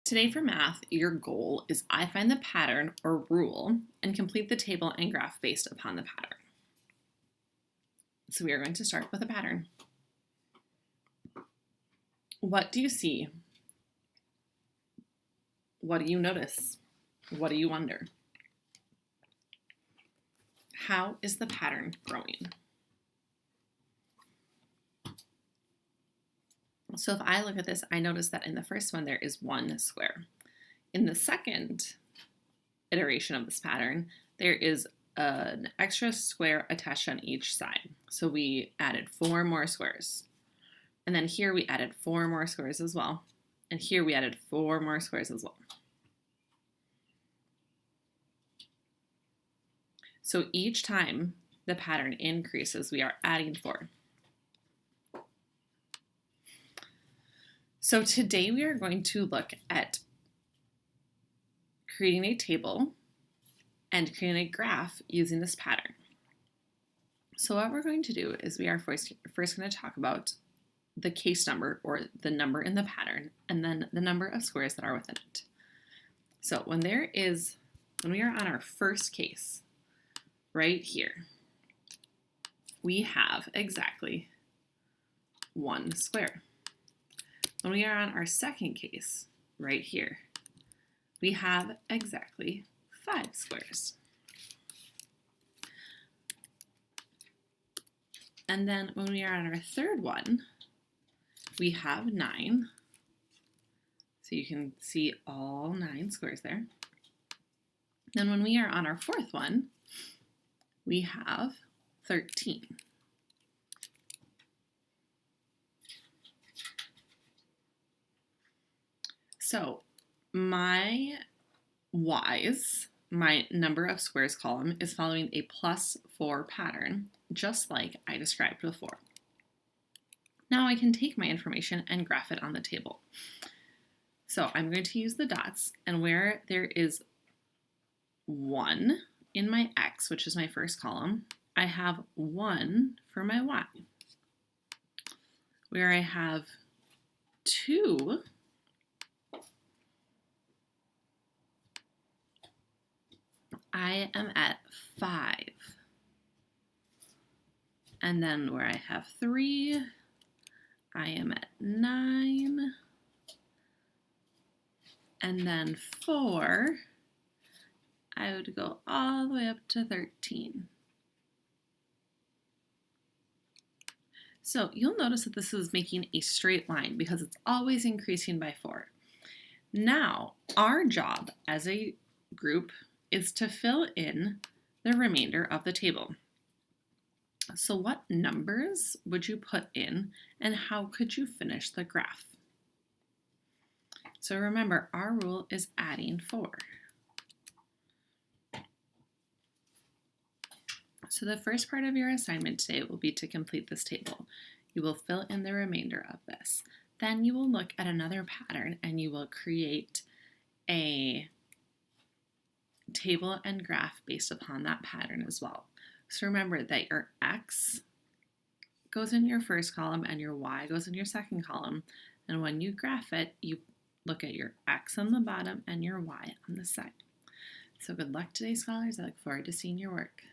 Today for math, your goal is I find the pattern or rule and complete the table and graph based upon the pattern. So we are going to start with a pattern. What do you see? What do you notice? What do you wonder? How is the pattern growing? So if I look at this, I notice that in the first one, there is one square. In the second iteration of this pattern, there is an extra square attached on each side. So we added 4 more squares. And then here we added 4 more squares as well. And here we added 4 more squares as well. So each time the pattern increases, we are adding 4. So today we are going to look at creating a table and creating a graph using this pattern. So what we're going to do is we are first going to talk about the case number, or the number in the pattern, and then the number of squares that are within it. So when we are on our first case, right here, we have exactly 1 square. When we are on our second case, right here, we have exactly 5 squares. And then when we are on our third one, we have 9. So you can see all 9 squares there. Then when we are on our fourth one, we have 13. So my Y's, my number of squares column, is following a +4 pattern, just like I described before. Now I can take my information and graph it on the table. So I'm going to use the dots, and where there is 1 in my X, which is my first column, I have 1 for my Y. Where I have 2, I am at 5. And then where I have 3, I am at 9. And then 4, I would go all the way up to 13. So you'll notice that this is making a straight line because it's always increasing by 4. Now, our job as a group is to fill in the remainder of the table. So what numbers would you put in, and how could you finish the graph? So remember, our rule is adding 4. So the first part of your assignment today will be to complete this table. You will fill in the remainder of this. Then you will look at another pattern and you will create a table and graph based upon that pattern as well. So remember that your X goes in your first column and your Y goes in your second column. And when you graph it, you look at your X on the bottom and your Y on the side. So good luck today, scholars. I look forward to seeing your work.